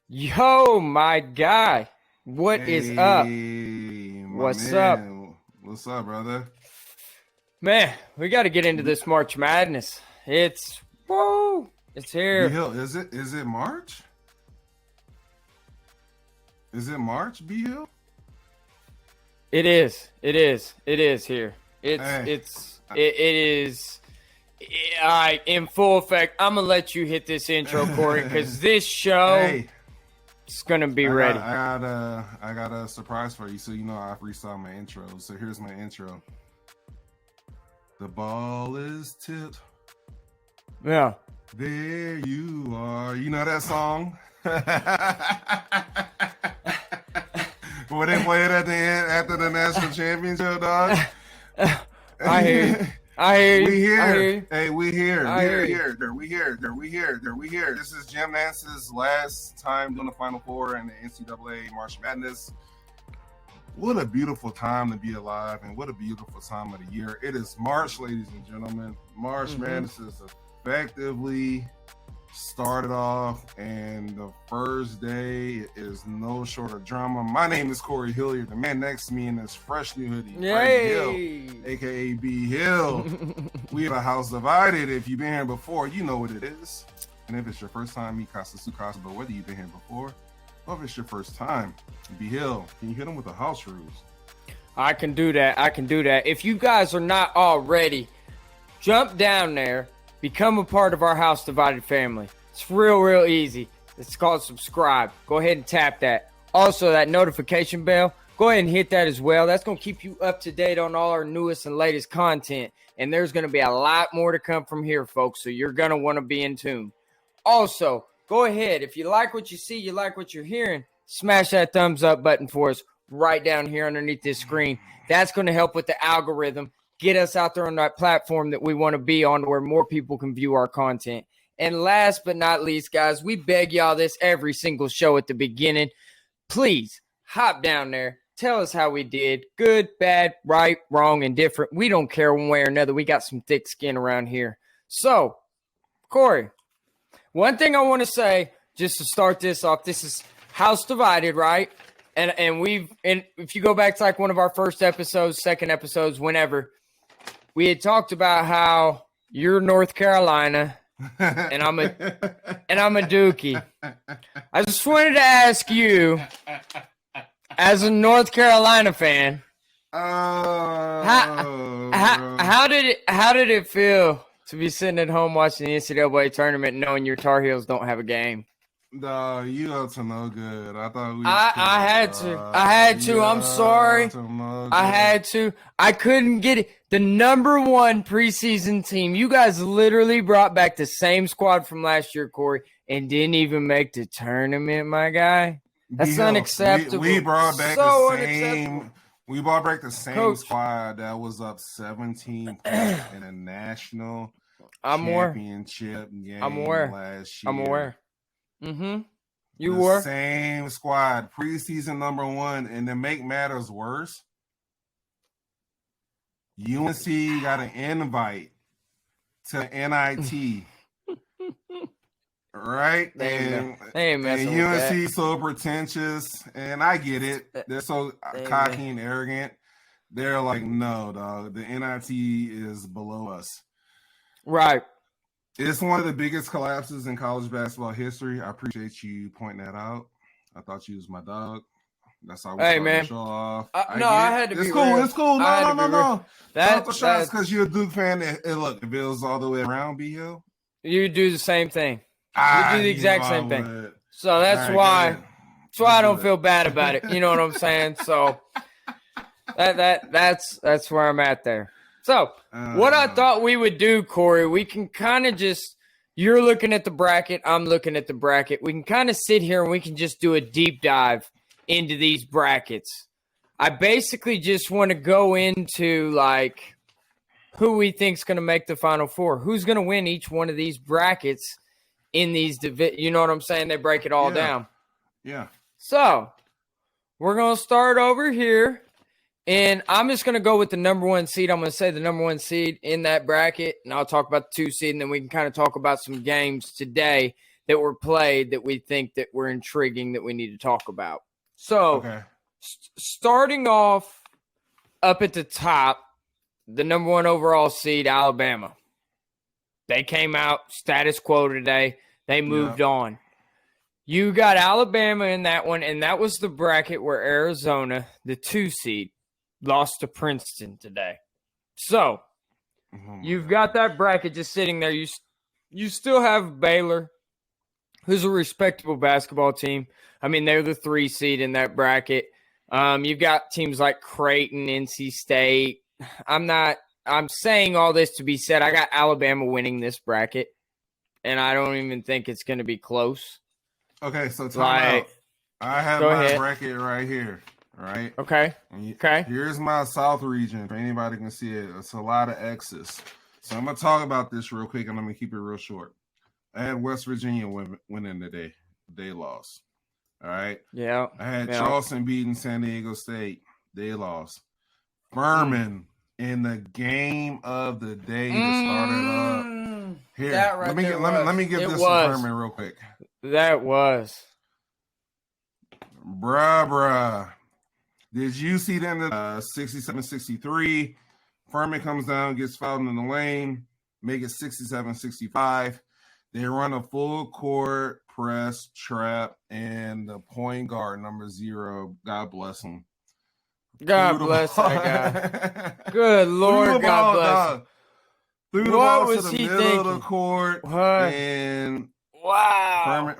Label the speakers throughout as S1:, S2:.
S1: Yo, my guy. What is up? What's up?
S2: What's up, brother?
S1: Man, we got to get into this March Madness. It's here.
S2: B-Hill, is it March? Is it March, B-Hill?
S1: It is here. It is in full effect. I'm going to let you hit this intro, Corey, because this show is going to be ready.
S2: I got a surprise for you. So, I freestyle my intro. So here's my intro. The ball is tipped.
S1: Yeah.
S2: There you are. You know that song? When they played at the end after the national championship, dog.
S1: I hear you.
S2: We here.
S1: I hear you.
S2: Hey, we here.
S1: We
S2: here. This is Jim Nance's last time doing the Final Four in the NCAA March Madness. What a beautiful time to be alive, and what a beautiful time of the year. It is March, ladies and gentlemen. March Madness is effectively started off, and the first day is no short of drama. My name is Corey Hilliard. The man next to me in this fresh new hoodie, Hill, aka B Hill. We have a house divided. If you've been here before, you know what it is. And if it's your first time, Mikasa Sukasa, but whether you've been here before or if it's your first time, B Hill, can you hit them with the house rules?
S1: I can do that. If you guys are not already, jump down there. Become a part of our House Divided family. It's real easy. It's called subscribe. Go ahead and tap that. Also, that notification bell, go ahead and hit that as well. That's going to keep you up to date on all our newest and latest content. And there's going to be a lot more to come from here, folks. So you're going to want to be in tune. Also, go ahead. If you like what you see, you like what you're hearing, smash that thumbs up button for us right down here underneath this screen. That's going to help with the algorithm. Get us out there on that platform that we want to be on where more people can view our content. And last but not least, guys, we beg y'all this every single show at the beginning. Please hop down there. Tell us how we did. Good, bad, right, wrong, and different. We don't care one way or another. We got some thick skin around here. So, Corey, one thing I want to say just to start this off, this is House Divided, right? And if you go back to like one of our first episodes, second episodes, whenever, we had talked about how you're North Carolina and I'm a Dookie. I just wanted to ask you, as a North Carolina fan, how did it feel to be sitting at home watching the NCAA tournament, knowing your Tar Heels don't have a game?
S2: No, you up to no good. I thought
S1: I had to. I'm sorry. I had to. I couldn't get it. The number one preseason team. You guys literally brought back the same squad from last year, Corey, and didn't even make the tournament, my guy. That's unacceptable.
S2: We brought back the same. We brought back the same squad that was up 17 points in a national championship game last year.
S1: I'm aware. You
S2: the
S1: were
S2: same squad, preseason number one, and to make matters worse, UNC got an invite to NIT, right? And UNC so pretentious, and I get it. They're so cocky and arrogant. They're like, no, dog. The NIT is below us,
S1: right?
S2: It's one of the biggest collapses in college basketball history. I appreciate you pointing that out. I thought you was my dog. That's how we started the show off.
S1: I had to be
S2: cool.
S1: real.
S2: It's cool. No. That's
S1: shots
S2: because you're a Duke fan. And look, if it was all the way around, B-Hill,
S1: you do the same thing. You do the exact same thing. So that's why I don't feel bad about it. You know what I'm saying? So that's where I'm at there. So what I thought we would do, Corey, we can kind of just, you're looking at the bracket, I'm looking at the bracket. We can kind of sit here and we can just do a deep dive into these brackets. I basically just want to go into like who we think's going to make the Final Four, who's going to win each one of these brackets in these you know what I'm saying? They break it all down.
S2: Yeah.
S1: So we're going to start over here. And I'm just going to go with the number one seed. I'm going to say the number one seed in that bracket, and I'll talk about the 2 seed, and then we can kind of talk about some games today that were played that we think that were intriguing that we need to talk about. So, starting off up at the top, the number 1 overall seed, Alabama. They came out status quo today. They moved on. You got Alabama in that one, and that was the bracket where Arizona, the 2 seed, lost to Princeton today. So, you've got that bracket just sitting there. You still have Baylor, who's a respectable basketball team. I mean, they're the 3 seed in that bracket. You've got teams like Creighton, NC State. I'm saying all this to be said. I got Alabama winning this bracket, and I don't even think it's going to be close.
S2: Okay, so time out. I have my bracket right here, right?
S1: Okay.
S2: Here's my South region. If anybody can see it, it's a lot of X's. So I'm going to talk about this real quick, and I'm going to keep it real short. I had West Virginia winning today. They lost. All right?
S1: Yeah.
S2: I had Charleston beating San Diego State. They lost. Furman in the game of the day to start it up. Here, let me give this to Furman real quick.
S1: That was.
S2: Bruh. Did you see them at 67-63? Furman comes down, gets fouled in the lane, make it 67-65. They run a full court press trap, and the point guard, number 0, God bless him.
S1: God bless that guy. Good Lord, God bless him.
S2: Threw the ball to the middle of the court, and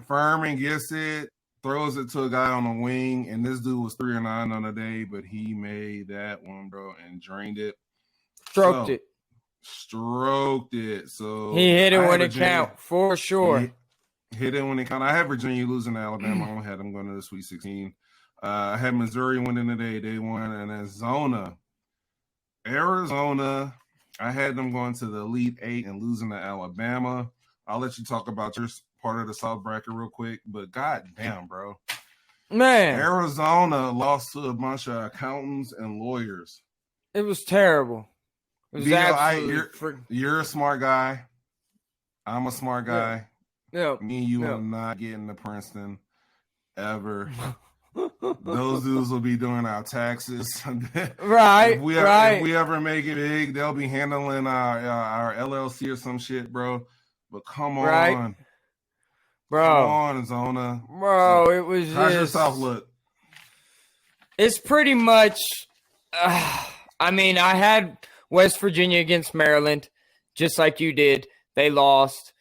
S2: Furman gets it, throws it to a guy on the wing, and this dude was 3 or 9 on the day, but he made that one, bro, and drained it. Stroked it. So
S1: he hit it when it count, for sure.
S2: Hit it when it count. I had Virginia losing to Alabama. I had them going to the Sweet 16. I had Missouri winning today. They won. And Arizona, I had them going to the Elite 8 and losing to Alabama. I'll let you talk about your part of the South bracket real quick. But goddamn, bro.
S1: Man.
S2: Arizona lost to a bunch of accountants and lawyers.
S1: It was terrible. It was
S2: you're a smart guy. I'm a smart guy.
S1: Yeah.
S2: Me and you will not get into Princeton ever. Those dudes will be doing our taxes.
S1: Right.
S2: If we ever make it big, they'll be handling our LLC or some shit, bro. But come on.
S1: Bro.
S2: Come on, Zona.
S1: Bro, it was
S2: how's your South look?
S1: It's pretty much I mean, I had West Virginia against Maryland, just like you did. They lost.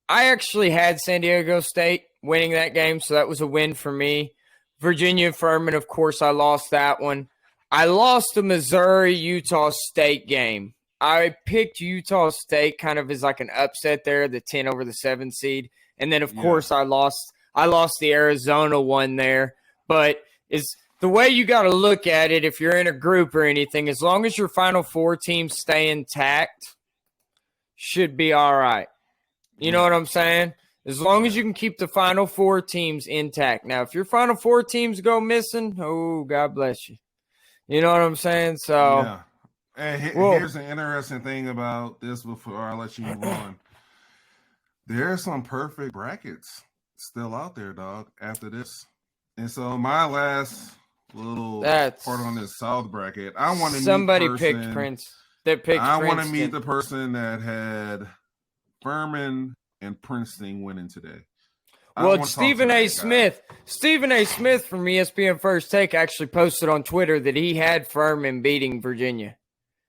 S1: I actually had San Diego State winning that game, so that was a win for me. Virginia Furman, of course, I lost that one. I lost the Missouri-Utah State game. I picked Utah State kind of as like an upset there, the 10 over the 7 seed. And then, of course, I lost the Arizona one there. But it's the way you got to look at it if you're in a group or anything, as long as your Final Four teams stay intact, should be all right. You know what I'm saying? As long as you can keep the Final Four teams intact. Now, if your Final Four teams go missing, oh, God bless you. You know what I'm saying? So,
S2: yeah. And here's an interesting thing about this before I let you move on. There are some perfect brackets still out there, dog, after this. And so my last little part on this South bracket, I want to meet
S1: somebody picked Prince. That picked
S2: I want to meet the person that had Furman and Princeton winning today.
S1: Well, Stephen A. Smith from ESPN First Take actually posted on Twitter that he had Furman beating Virginia.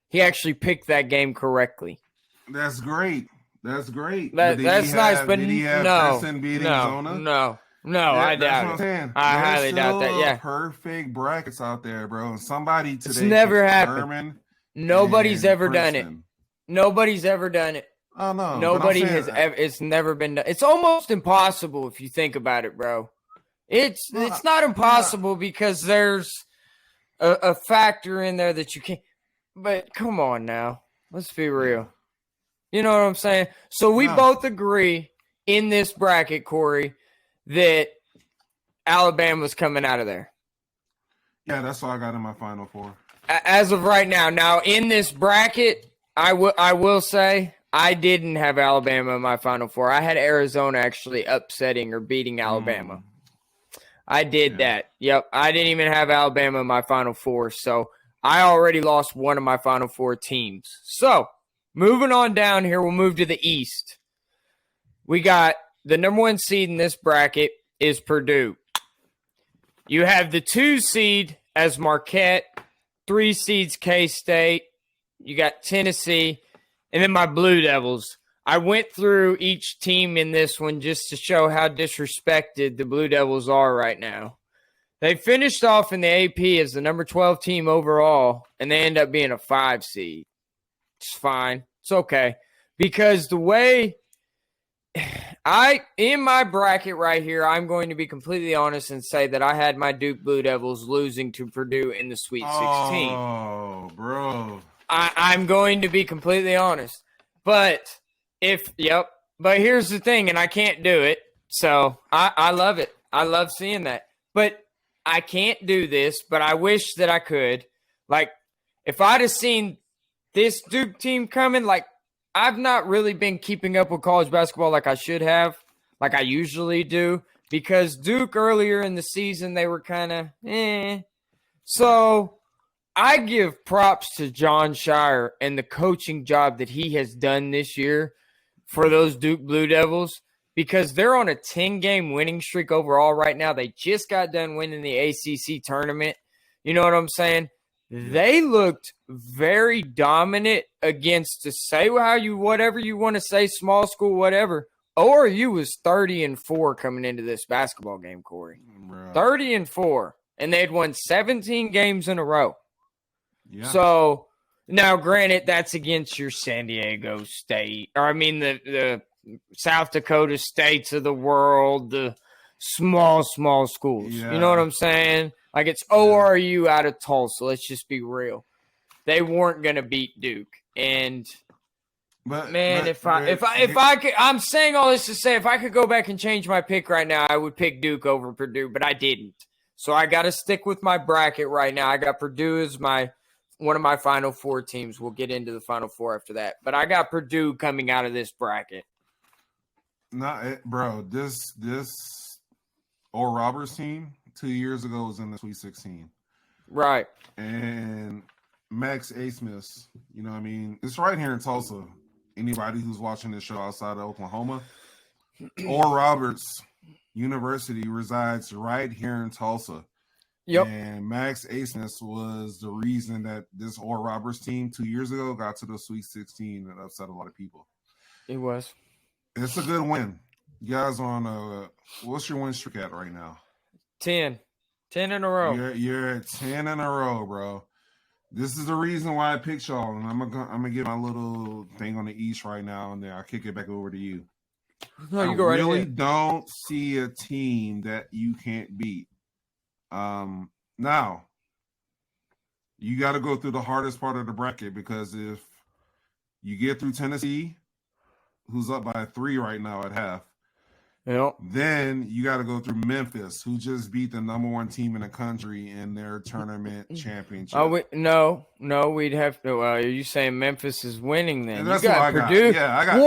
S1: He actually picked that game correctly.
S2: That's great. That's great.
S1: That's nice, but
S2: did he have Princeton beating Zona?
S1: No, I doubt it.
S2: What I'm saying.
S1: I highly doubt that. Yeah,
S2: perfect brackets out there, bro. And somebody today.
S1: It's never happened. Nobody's ever done it. Nobody's ever done it.
S2: Oh no,
S1: nobody has ever. It's never been done. It's almost impossible if you think about it, bro. It's not impossible because there's a factor in there that you can't. But come on now, let's be real. You know what I'm saying? So we both agree in this bracket, Corey, that Alabama's coming out of there.
S2: Yeah, that's all I got in my Final Four.
S1: As of right now. Now, in this bracket, I will say I didn't have Alabama in my Final Four. I had Arizona actually upsetting or beating Alabama. I did that. Yep. I didn't even have Alabama in my Final Four. So I already lost one of my Final Four teams. So moving on down here, we'll move to the East. We got the number 1 seed in this bracket is Purdue. You have the 2 seed as Marquette, 3 seeds K-State. You got Tennessee, and then my Blue Devils. I went through each team in this one just to show how disrespected the Blue Devils are right now. They finished off in the AP as the number 12 team overall, and they end up being a 5 seed. It's fine. It's okay. Because the way in my bracket right here, I'm going to be completely honest and say that I had my Duke Blue Devils losing to Purdue in the Sweet 16.
S2: Oh, bro.
S1: I'm going to be completely honest. But here's the thing, and I can't do it. So I love it. I love seeing that. But I can't do this, but I wish that I could. Like, if I'd have seen this Duke team coming, like, I've not really been keeping up with college basketball like I should have, like I usually do, because Duke earlier in the season, they were kind of So I give props to John Shire and the coaching job that he has done this year for those Duke Blue Devils, because they're on a 10-game winning streak overall right now. They just got done winning the ACC tournament. You know what I'm saying? They looked very dominant against, to say whatever you want to say, small school, whatever. ORU was 30-4 coming into this basketball game, Corey. 30-4, and they'd won 17 games in a row. Yeah. So now, granted, that's against your San Diego State, or I mean the South Dakota States of the world, the small schools. Yeah. You know what I'm saying? Like, it's ORU out of Tulsa. Let's just be real. They weren't going to beat Duke. And if I could, I'm saying all this to say, if I could go back and change my pick right now, I would pick Duke over Purdue, but I didn't. So I got to stick with my bracket right now. I got Purdue as one of my Final Four teams. We'll get into the Final Four after that. But I got Purdue coming out of this bracket.
S2: This Oral Roberts team 2 years ago was in the Sweet 16.
S1: Right.
S2: And Max Asmus, you know what I mean? It's right here in Tulsa. Anybody who's watching this show outside of Oklahoma, Oral Roberts University resides right here in Tulsa. Yep. And Max Asmus was the reason that this Oral Roberts team 2 years ago got to the Sweet 16 and upset a lot of people.
S1: It was.
S2: It's a good win. You guys on what's your win streak at right now?
S1: 10 in a row.
S2: You're at 10 in a row, bro. This is the reason why I picked y'all, and I'm gonna get my little thing on the East right now, and then I'll kick it back over to you.
S1: No, you go right ahead. I really
S2: don't see a team that you can't beat. Now you got to go through the hardest part of the bracket, because if you get through Tennessee, who's up by 3 right now at half, then you got to go through Memphis, who just beat the number 1 team in the country in their tournament championship.
S1: No, we'd have to. Are you saying Memphis is winning then?
S2: That's
S1: you got
S2: Purdue. Yeah, I got.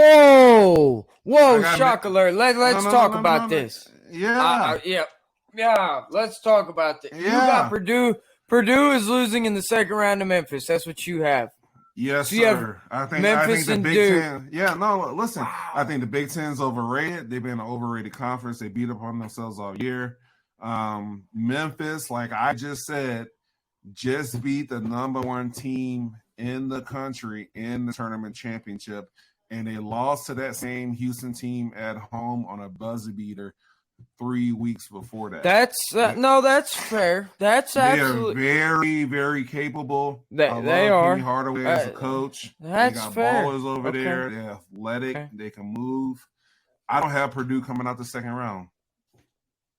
S1: Whoa! Shock alert! Let's talk about this.
S2: Yeah.
S1: Let's talk about this. Yeah. You got Purdue. Purdue is losing in the second round to Memphis. That's what you have.
S2: Yes,
S1: so
S2: sir. I think the Big
S1: Duke.
S2: Ten. Yeah, no, listen. Wow. I think the Big Ten's overrated. They've been an overrated conference. They beat up on themselves all year. Memphis, like I just said, just beat the number 1 team in the country in the tournament championship, and they lost to that same Houston team at home on a buzzer beater 3 weeks before that.
S1: That's fair. That's absolutely.
S2: They are very, very capable.
S1: They are.
S2: Penny Hardaway as a coach.
S1: That's
S2: they got
S1: fair.
S2: Ballers over there. They're athletic. Okay. They can move. I don't have Purdue coming out the second round.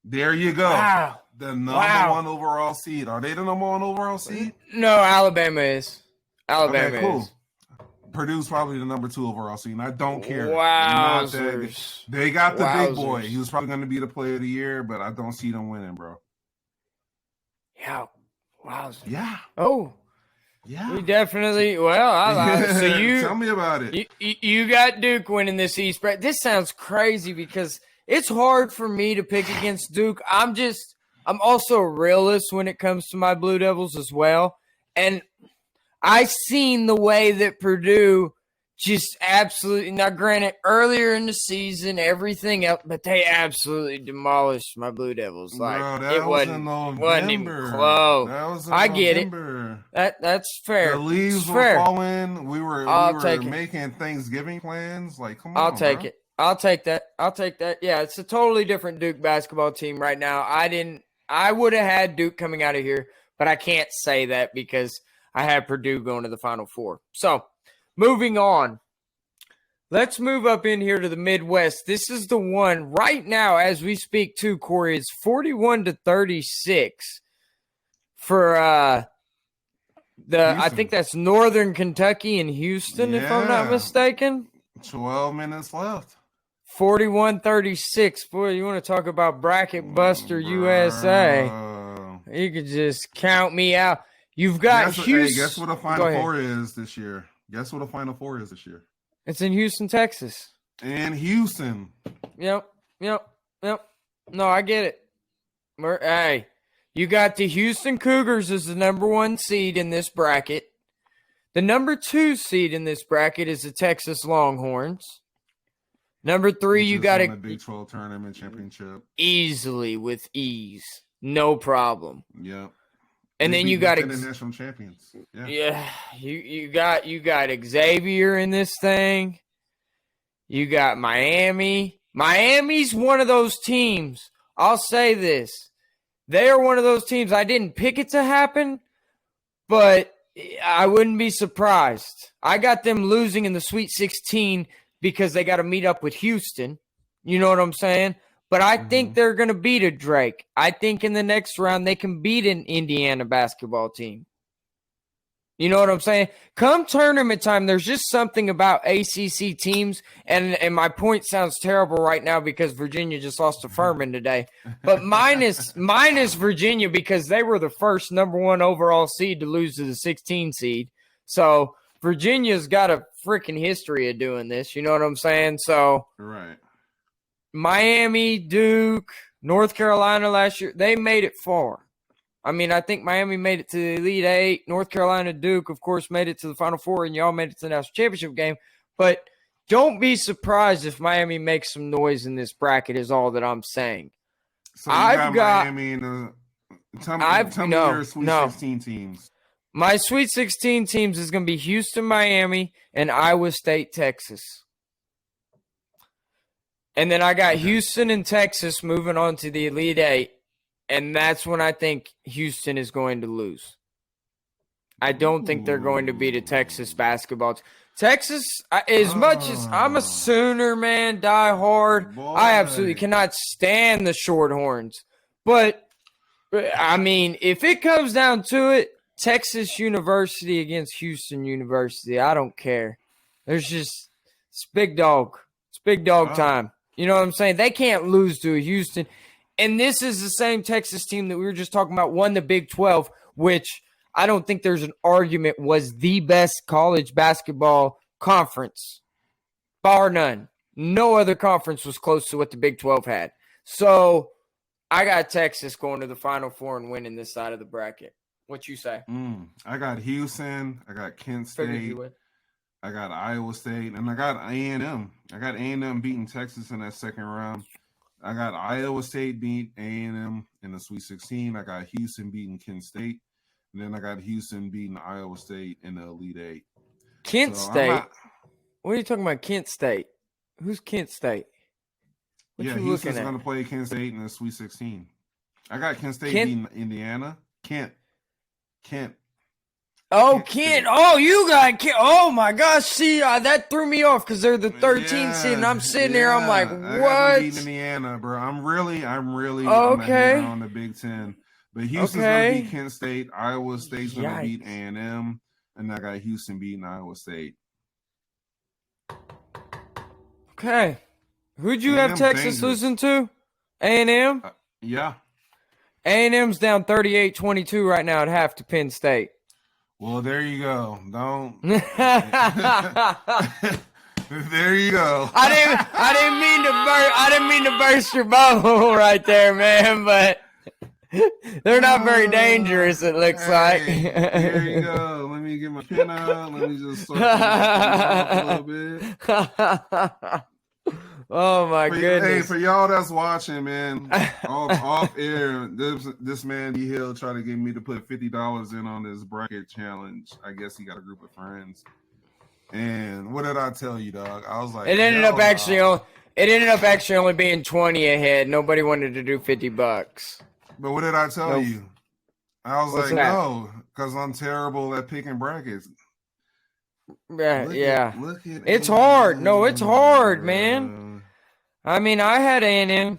S2: There you go.
S1: Wow.
S2: The number 1 overall seed. Are they the number 1 overall seed?
S1: No, Alabama is.
S2: Okay, cool. Purdue's probably the number 2 overall seed. I don't care.
S1: Wow.
S2: They got the big boy. He was probably going to be the player of the year, but I don't see them winning, bro.
S1: Yeah. Wow.
S2: Yeah.
S1: Oh.
S2: Yeah.
S1: We definitely. Well, so you
S2: tell me about it.
S1: You got Duke winning this East. This sounds crazy because it's hard for me to pick against Duke. I'm also a realist when it comes to my Blue Devils as well, and I seen the way that Purdue just absolutely, now granted, earlier in the season, everything else, but they absolutely demolished my Blue Devils. Like,
S2: Bro, that
S1: it
S2: was
S1: wasn't,
S2: in November.
S1: wasn't even close.
S2: That was in
S1: I get
S2: November.
S1: it. That's fair.
S2: The leaves
S1: it's
S2: were
S1: fair.
S2: falling. We were making Thanksgiving plans. Like, come on,
S1: I'll take
S2: bro.
S1: it. I'll take that. Yeah, it's a totally different Duke basketball team right now. I would have had Duke coming out of here, but I can't say that because I had Purdue going to the Final Four. So, moving on. Let's move up in here to the Midwest. This is the one right now as we speak too, Corey. It's 41-36 for I think that's Northern Kentucky and Houston, if I'm not mistaken.
S2: 12 minutes left.
S1: 41-36. Boy, you want to talk about bracket buster USA. You could just count me out. You've got Houston.
S2: Guess what a Final Four is this year?
S1: It's in Houston, Texas.
S2: And Houston.
S1: Yep. No, I get it. Hey, you got the Houston Cougars as the number 1 seed in this bracket. The number 2 seed in this bracket is the Texas Longhorns. Number 3, you got
S2: a Big 12 tournament championship.
S1: Easily, with ease. No problem.
S2: Yep.
S1: And then you got
S2: national champions.
S1: Yeah, you got Xavier in this thing. You got Miami. Miami's one of those teams. I'll say this. They are one of those teams. I didn't pick it to happen, but I wouldn't be surprised. I got them losing in the Sweet 16 because they got to meet up with Houston. You know what I'm saying? But I think they're going to beat a Drake. I think in the next round they can beat an Indiana basketball team. You know what I'm saying? Come tournament time, there's just something about ACC teams, and my point sounds terrible right now because Virginia just lost to Furman today. But minus Virginia because they were the first number 1 overall seed to lose to the 16 seed. So Virginia's got a freaking history of doing this. You know what I'm saying? So
S2: right.
S1: Miami, Duke, North Carolina last year, they made it far. I mean, I think Miami made it to the Elite Eight. North Carolina, Duke, of course, made it to the Final Four, and y'all made it to the National Championship game. But don't be surprised if Miami makes some noise in this bracket is all that I'm saying.
S2: So I've got Miami in the tell me your Sweet 16 teams.
S1: My Sweet 16 teams is going to be Houston, Miami, and Iowa State, Texas. And then I got Houston and Texas moving on to the Elite Eight, and that's when I think Houston is going to lose. I don't think they're going to beat a Texas basketball team. Texas, as much as I'm a Sooner man, die hard, I absolutely cannot stand the Shorthorns. But, I mean, if it comes down to it, Texas University against Houston University, I don't care. It's big dog. It's big dog time. You know what I'm saying? They can't lose to a Houston. And this is the same Texas team that we were just talking about, won the Big 12, which I don't think there's an argument was the best college basketball conference, bar none. No other conference was close to what the Big 12 had. So I got Texas going to the Final Four and winning this side of the bracket. What you say?
S2: I got Houston. I got Kent State. I got Iowa State, and I got A&M. I got A&M beating Texas in that second round. I got Iowa State beat A&M in the Sweet 16. I got Houston beating Kent State. And then I got Houston beating Iowa State in the Elite Eight.
S1: Kent State? What are you talking about, Kent State? Who's Kent State?
S2: Houston's going to play Kent State in the Sweet 16. I got Kent State beating Indiana. Kent.
S1: Oh, Kent. Oh, you got Kent. Oh, my gosh. See, that threw me off because they're the 13th seed, and I'm sitting there. I'm like, what?
S2: I got beating Indiana, bro. I'm really
S1: okay
S2: on the Big Ten. But Houston's going to beat Kent State. Iowa State's going to beat A&M. And I got Houston beating Iowa State.
S1: Okay. Who'd you have Texas losing to? A&M?
S2: Yeah.
S1: A&M's down 38-22 right now at half to Penn State.
S2: Well, there you go. Don't.
S1: I
S2: There you go.
S1: I didn't mean to burst your bubble right there, man, but they're not very dangerous, it looks like.
S2: Here you go. Let me get my pen out. Let me just start off a little bit.
S1: Oh my goodness.
S2: Hey, for y'all that's watching, man, off air, this man D Hill tried to get me to put $50 in on this bracket challenge. I guess he got a group of friends. And what did I tell you, dog? I was like,
S1: it ended up actually only being 20 ahead. Nobody wanted to do $50.
S2: But what did I tell you? I was
S1: What's
S2: like,
S1: that?
S2: no, because I'm terrible at picking brackets.
S1: Yeah.
S2: Look at
S1: it's hard. No, it's hard, man. I mean, I had A&M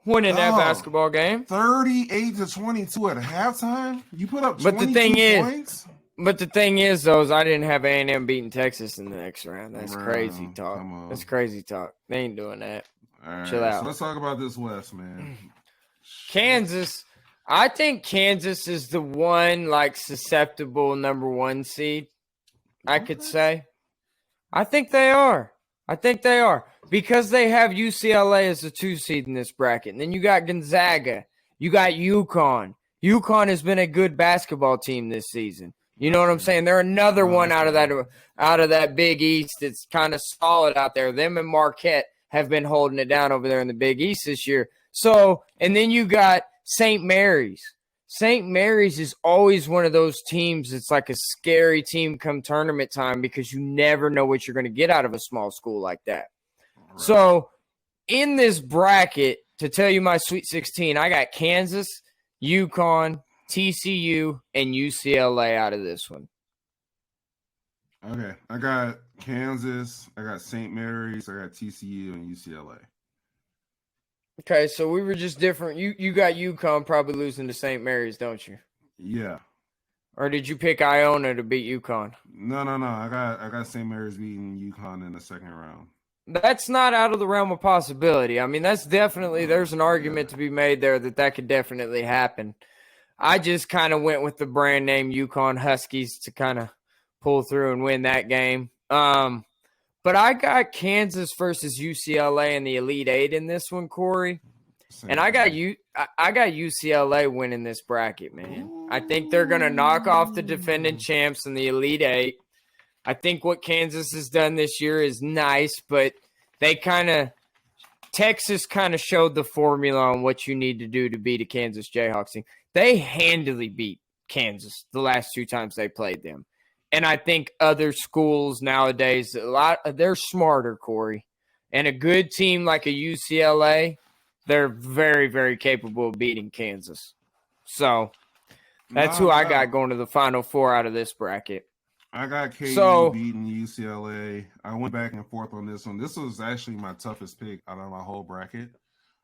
S1: winning that basketball game.
S2: 38-22 at halftime? You put up 22
S1: But the thing
S2: points?
S1: But the thing is, though, is I didn't have A&M beating Texas in the next round. That's crazy talk. That's crazy talk. They ain't doing that.
S2: All right,
S1: Chill out.
S2: So let's talk about this West, man.
S1: Kansas. I think Kansas is the one, like, susceptible number 1 seed, I could say. I think they are. Because they have UCLA as the 2 seed in this bracket. And then you got Gonzaga. You got UConn. UConn has been a good basketball team this season. You know what I'm saying? They're another one out of that Big East that's kind of solid out there. Them and Marquette have been holding it down over there in the Big East this year. So, and then you got St. Mary's. St. Mary's is always one of those teams that's like a scary team come tournament time because you never know what you're going to get out of a small school like that. Right. So, in this bracket, to tell you my Sweet 16, I got Kansas, UConn, TCU, and UCLA out of this one.
S2: Okay. I got Kansas, I got St. Mary's, I got TCU, and UCLA.
S1: Okay, so we were just different. You got UConn probably losing to St. Mary's, don't you?
S2: Yeah.
S1: Or did you pick Iona to beat UConn?
S2: No. I got St. Mary's beating UConn in the second round.
S1: That's not out of the realm of possibility. I mean, that's definitely – there's an argument to be made there that could definitely happen. I just kind of went with the brand name UConn Huskies to kind of pull through and win that game. But I got Kansas versus UCLA in the Elite Eight in this one, Corey. And I got UCLA winning this bracket, man. I think they're going to knock off the defending champs in the Elite Eight. I think what Kansas has done this year is nice, but Texas kind of showed the formula on what you need to do to beat a Kansas Jayhawks team. They handily beat Kansas the last 2 times they played them. And I think other schools nowadays, they're smarter, Corey. And a good team like a UCLA, they're very, very capable of beating Kansas. So that's who I got going to the Final Four out of this bracket.
S2: I got KU beating UCLA. I went back and forth on this one. This was actually my toughest pick out of my whole bracket.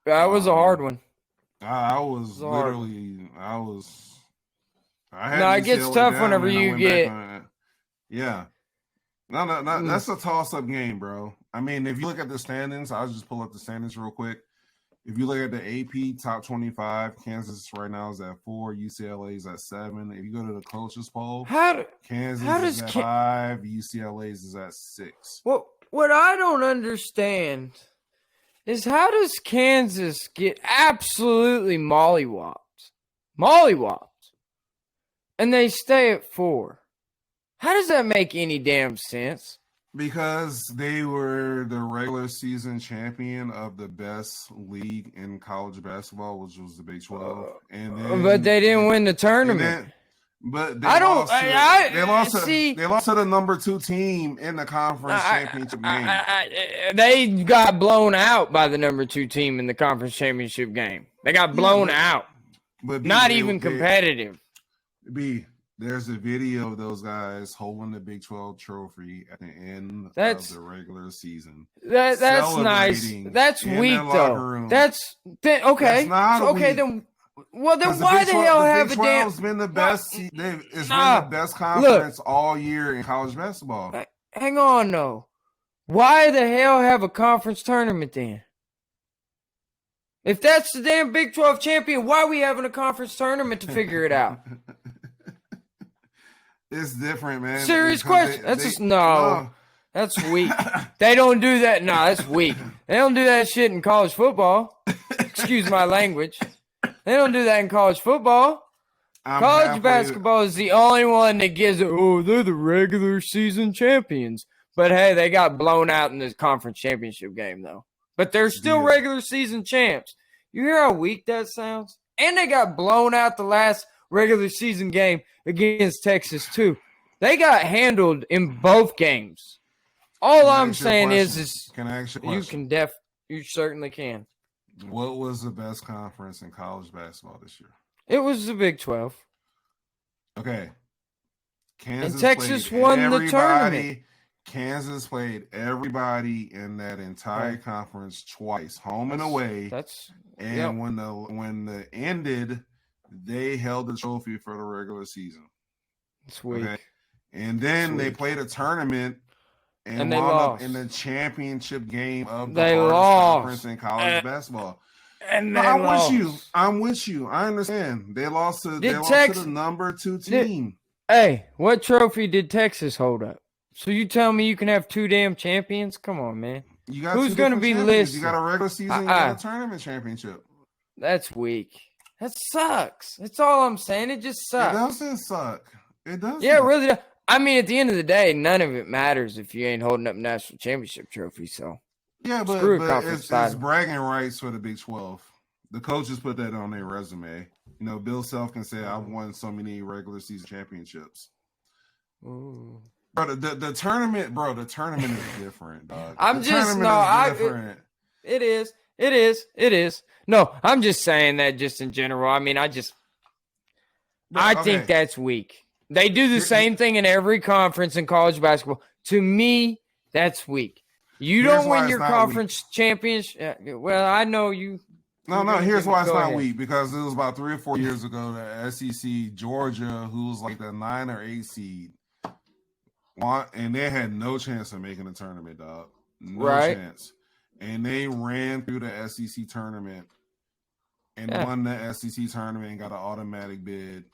S1: That was a hard one. It gets tough whenever you get.
S2: Yeah. No, that's a toss-up game, bro. I mean, if you look at the standings, I'll just pull up the standings real quick. If you look at the AP top 25, Kansas right now is at 4, UCLA is at 7. If you go to the coaches poll, Kansas is at 5, UCLA is at 6.
S1: What I don't understand is how does Kansas get absolutely mollywopped, and they stay at 4? How does that make any damn sense?
S2: Because they were the regular season champion of the best league in college basketball, which was the Big 12.
S1: But they didn't win the tournament.
S2: They lost to the number 2 team in the conference championship game.
S1: They got blown out by the number 2 team in the conference championship game. They got blown out. But not even competitive.
S2: There's a video of those guys holding the Big 12 trophy at the end of the regular season.
S1: That's nice. That's weak, though. Okay. Then. Well, then why the hell have a damn?
S2: It's been the best. It's been the best conference all year in college basketball.
S1: Hang on, though. Why the hell have a conference tournament then? If that's the damn Big 12 champion, why are we having a conference tournament to figure it out?
S2: It's different, man.
S1: Serious
S2: because
S1: question. That's just no. That's weak. They don't do that. No, that's weak. They don't do that shit in college football. Excuse my language. They don't do that in college football. College basketball is the only one that gives it. Oh, they're the regular season champions. But hey, they got blown out in the conference championship game, though. But they're still regular season champs. You hear how weak that sounds? And they got blown out the last regular season game against Texas, too. They got handled in both games. All I'm saying is
S2: can I ask you a question?
S1: You certainly can.
S2: What was the best conference in college basketball this year?
S1: It was the Big 12.
S2: Okay. Kansas
S1: and Texas won the tournament.
S2: Kansas played everybody in that entire conference twice, home and away. When the ended, they held the trophy for the regular season.
S1: It's weak. Okay?
S2: And then they played a tournament and
S1: they
S2: wound
S1: lost
S2: up in the championship game of the hardest conference in college basketball.
S1: And
S2: I'm with you. I understand. They lost to the number 2 team.
S1: Hey, what trophy did Texas hold up? So you tell me you can have 2 damn champions? Come on, man.
S2: You got
S1: Who's going to be listed?
S2: You got a regular season, you got a tournament championship.
S1: That's weak. That sucks. That's all I'm saying. It just sucks.
S2: It doesn't suck. It doesn't.
S1: Yeah, it really does. I mean, at the end of the day, none of it matters if you ain't holding up national championship trophy. So
S2: yeah, but it's bragging rights for the Big 12. The coaches put that on their resume. You know, Bill Self can say, "I've won so many regular season championships."
S1: Ooh.
S2: Bro, the tournament, the tournament is different, dog.
S1: It is. No, I'm just saying that just in general. I mean, I think that's weak. They do the same thing in every conference in college basketball. To me, that's weak. You don't win your conference championship. Well, I know you.
S2: No. Here's why it's not weak. Because it was about 3 or 4 years ago, the SEC, Georgia, who was like the 9 or 8 seed, and they had no chance of making the tournament, dog. No chance. And they ran through the SEC tournament and won the SEC tournament and got an automatic bid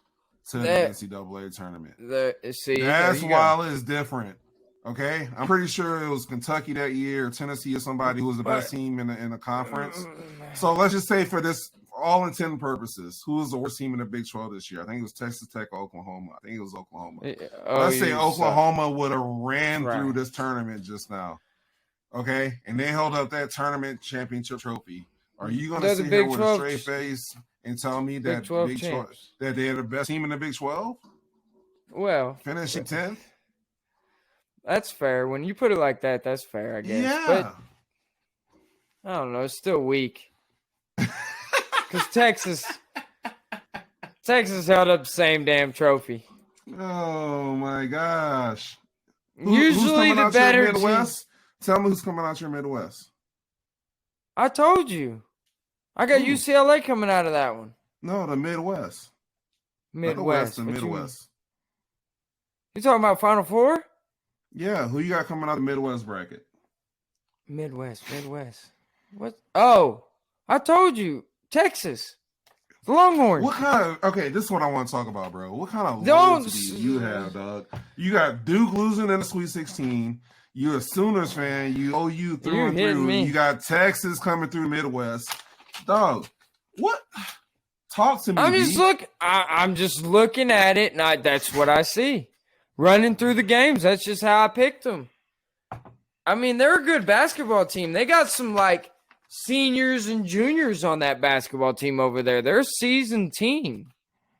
S2: to the NCAA tournament. That's why it's different. Okay, I'm pretty sure it was Kentucky that year, or Tennessee, or somebody who was the best team in the conference. So let's just say, for this, all intent and purposes, who was the worst team in the Big 12 this year? I think it was Texas Tech or Oklahoma. I think it was Oklahoma. Let's say Oklahoma would have ran through this tournament just now. Okay, and they held up that tournament championship trophy. Are you going to sit here with a straight face and tell me that that they're the best team in the Big 12?
S1: Well,
S2: finishing 10th.
S1: That's fair. When you put it like that, that's fair, I guess.
S2: Yeah.
S1: But I don't know. It's still weak. Because Texas held up the same damn trophy.
S2: Oh, my gosh.
S1: Usually the better
S2: Midwest? Tell me who's coming out your Midwest.
S1: I told you. I got UCLA coming out of that one.
S2: No, the Midwest.
S1: Midwest.
S2: The Midwest.
S1: You talking about Final Four?
S2: Yeah, who you got coming out the Midwest bracket?
S1: Midwest. What? Oh, I told you. Texas. The Longhorns.
S2: What kind of, this is what I want to talk about, bro. What kind of loyalty do you have, dog? You got Duke losing in the Sweet 16. You're a Sooners fan. You OU through and through. You got Texas coming through Midwest. Dog, what? Talk to me.
S1: I'm just looking at it, and that's what I see. Running through the games. That's just how I picked them. I mean, they're a good basketball team. They got some, seniors and juniors on that basketball team over there. They're a seasoned team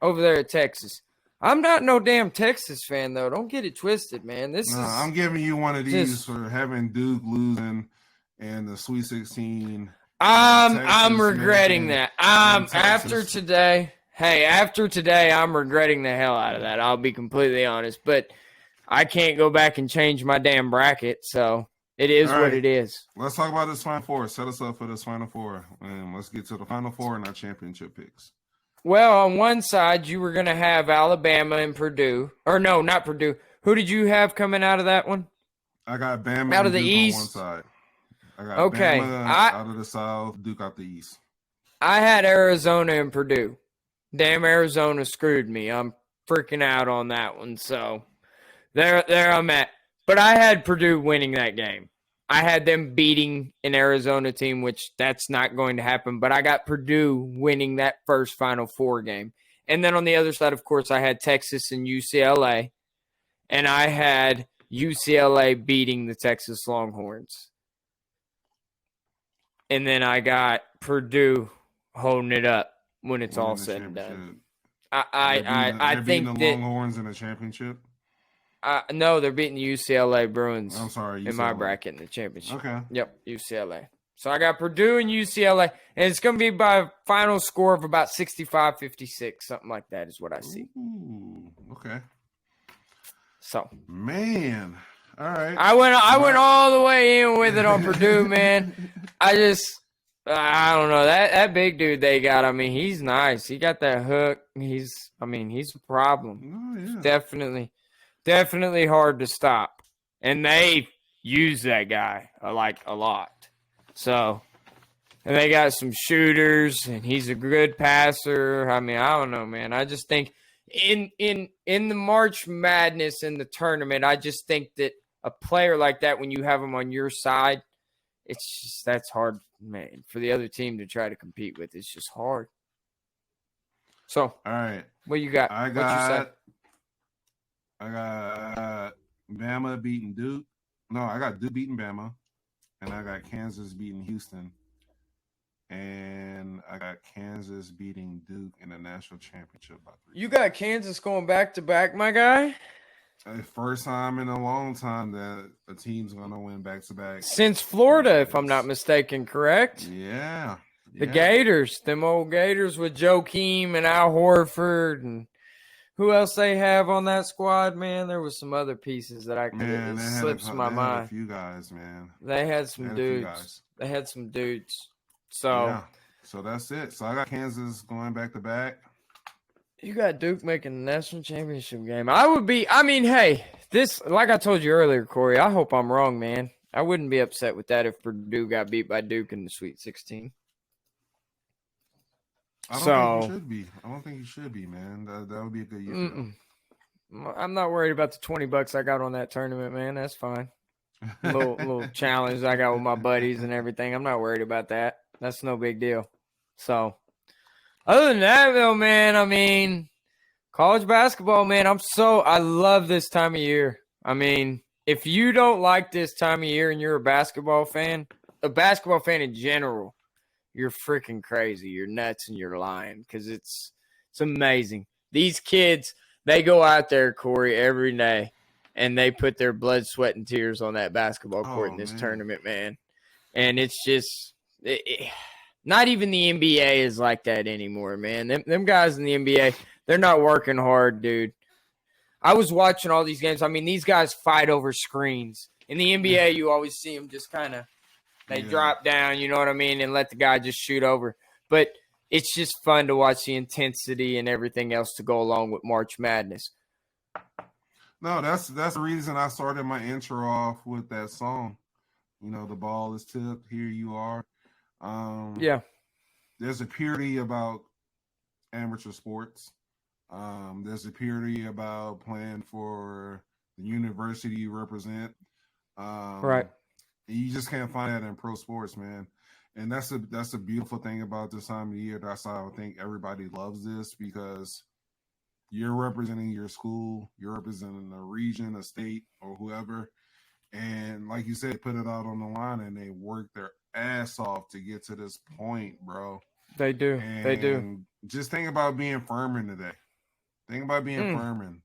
S1: over there at Texas. I'm not no damn Texas fan, though. Don't get it twisted, man.
S2: I'm giving you one of these for having Duke losing in the Sweet 16.
S1: I'm regretting that. After today, I'm regretting the hell out of that. I'll be completely honest. But I can't go back and change my damn bracket, so it is what it is.
S2: Let's talk about this Final Four. Set us up for this Final Four. And let's get to the Final Four and our championship picks.
S1: Well, on one side, you were going to have Alabama and Purdue. Or no, not Purdue. Who did you have coming out of that one?
S2: I got Bama
S1: out of the
S2: Duke
S1: East.
S2: On one side. I got Bama out of the South, Duke out the East.
S1: I had Arizona and Purdue. Damn, Arizona screwed me. I'm freaking out on that one. So there I'm at. But I had Purdue winning that game. I had them beating an Arizona team, which that's not going to happen. But I got Purdue winning that first Final Four game. And then on the other side, of course, I had Texas and UCLA. And I had UCLA beating the Texas Longhorns. And then I got Purdue holding it up when it's all said and done. I think
S2: the
S1: that
S2: Longhorns in the championship.
S1: No, they're beating the UCLA Bruins.
S2: I'm sorry, UCLA.
S1: In my bracket in the championship.
S2: Okay.
S1: Yep, UCLA. So I got Purdue and UCLA, and it's going to be by a final score of about 65-56, something like that is what I see.
S2: Ooh, okay.
S1: So,
S2: man, all right.
S1: I went all the way in with it on Purdue, man. I don't know that big dude they got. I mean, he's nice. He got that hook. He's a problem.
S2: Oh, yeah.
S1: Definitely hard to stop, and they use that guy like a lot. So, and they got some shooters, and he's a good passer. I mean, I don't know, man. I just think in the March Madness in the tournament, I just think that a player like that, when you have him on your side, that's hard, man, for the other team to try to compete with. It's just hard. So,
S2: all right,
S1: what you got?
S2: I got Bama beating Duke. No, I got Duke beating Bama, and I got Kansas beating Houston, and I got Kansas beating Duke in the national championship by 3.
S1: You got Kansas going back to back, my guy.
S2: First time in a long time that a team's gonna win back to back
S1: Since Florida, if I'm not mistaken, correct?
S2: Yeah.
S1: The Gators, them old Gators with Joakim and Al Horford, and who else they have on that squad, man? There was some other pieces that slips my mind.
S2: A few guys, man.
S1: They had some dudes. They had some dudes. So,
S2: yeah. So that's it. So I got Kansas going back to back.
S1: You got Duke making the national championship game. Hey, this, like I told you earlier, Corey, I hope I'm wrong, man. I wouldn't be upset with that if Purdue got beat by Duke in the Sweet 16.
S2: I don't think you should be. I don't think you should be, man. That would be a good year.
S1: I'm not worried about the $20 I got on that tournament, man. That's fine. Little challenge I got with my buddies and everything. I'm not worried about that. That's no big deal. So, other than that, though, man, I mean, college basketball, man, I love this time of year. I mean, if you don't like this time of year and you're a basketball fan in general, you're freaking crazy. You're nuts and you're lying, because it's amazing. These kids, they go out there, Corey, every day, and they put their blood, sweat, and tears on that basketball court in this tournament, man. And it's just not even the NBA is like that anymore, man. Them guys in the NBA, they're not working hard, dude. I was watching all these games. I mean, these guys fight over screens. In the NBA, you always see them just kind of drop down, you know what I mean, and let the guy just shoot over. But it's just fun to watch the intensity and everything else to go along with March Madness.
S2: No, that's the reason I started my intro off with that song. You know, the ball is tipped. Here you are.
S1: Yeah.
S2: There's a purity about amateur sports. There's a purity about playing for the university you represent.
S1: Right.
S2: You just can't find that in pro sports, man. And that's a beautiful thing about this time of the year. That's why I think everybody loves this, because you're representing your school, you're representing a region, a state, or whoever. And like you said, put it out on the line, and they work their ass off to get to this point, bro.
S1: They do. They do.
S2: Just think about being Furman today. Think about being Furman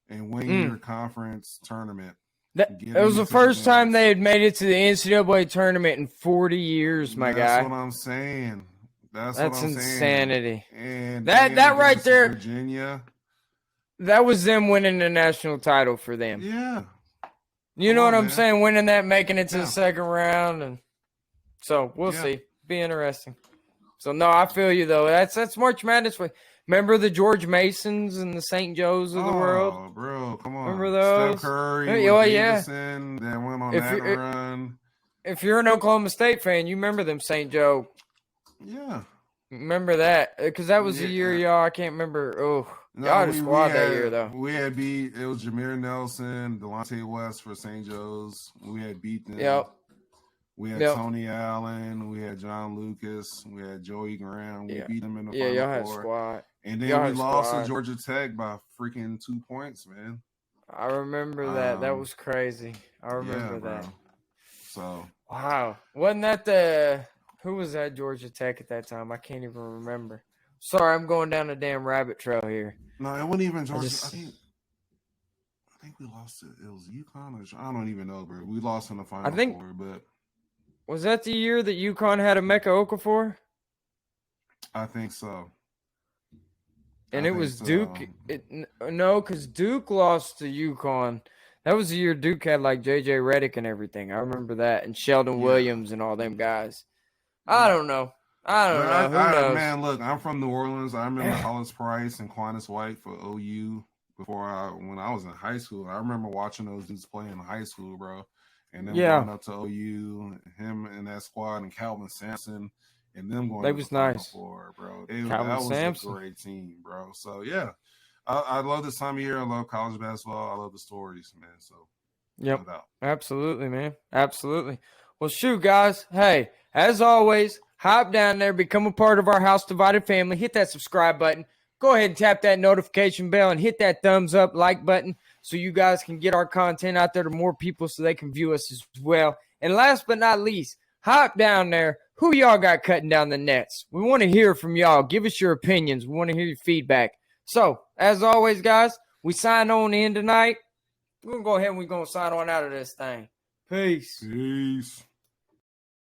S2: and winning your conference tournament.
S1: It was the first time they had made it to the NCAA tournament in 40 years, my guy.
S2: That's what I'm saying. That's
S1: insanity.
S2: And
S1: that right there,
S2: Virginia.
S1: That was them winning the national title for them.
S2: Yeah.
S1: You know what I'm saying? Winning that, making it to the second round, and so we'll see. Be interesting. So no, I feel you though. That's March Madness. Remember the George Masons and the St. Joes of the world?
S2: Oh, bro, come on.
S1: Remember those?
S2: Steph Curry, Davidson, that went on that run.
S1: If you're an Oklahoma State fan, you remember them St. Joe.
S2: Yeah.
S1: Remember that? Because that was the year, y'all. I can't remember. Oh,
S2: No,
S1: Y'all had a squad that
S2: had,
S1: year, though.
S2: We had beat, it was Jameer Nelson, Delonte West for St. Joe's. We had beat them.
S1: Yep.
S2: We had
S1: Yep.
S2: Tony Allen. We had John Lucas. We had Joey Graham. We
S1: Yeah.
S2: beat them in the
S1: Yeah, y'all
S2: Final
S1: had a
S2: Four.
S1: squad.
S2: And then
S1: Y'all
S2: we
S1: had a
S2: lost
S1: squad.
S2: to Georgia Tech by freaking 2 points, man.
S1: I remember that. That was crazy. I remember that.
S2: Bro. So.
S1: Wow. Wasn't that who was at Georgia Tech at that time? I can't even remember. Sorry, I'm going down a damn rabbit trail here.
S2: No, it wasn't even Georgia. I think we lost it. It was UConn or I don't even know, bro. We lost in the Final Four, but
S1: was that the year that UConn had Emeka Okafor?
S2: I think so.
S1: And it was Duke. No, because Duke lost to UConn. That was the year Duke had like J.J. Redick and everything. I remember that. And Sheldon Williams and all them guys. I don't know. Who knows?
S2: Man, look, I'm from New Orleans. I remember Hollis Price and Quantus White for OU when I was in high school. I remember watching those dudes play in high school, bro. And then going up to OU, him and that squad, and Calvin Sampson, and them going to the Final Four, bro. That was a great team, bro. So, yeah. I love this time of year. I love college basketball. I love the stories, man. So,
S1: yep, absolutely, man. Absolutely. Well, shoot, guys. Hey, as always, hop down there, become a part of our House Divided family. Hit that subscribe button. Go ahead and tap that notification bell and hit that thumbs up like button so you guys can get our content out there to more people so they can view us as well. And last but not least, hop down there. Who y'all got cutting down the nets? We want to hear from y'all. Give us your opinions. We want to hear your feedback. So, as always, guys, we sign on in tonight. We're going to go ahead and we're going to sign on out of this thing. Peace.
S2: Peace.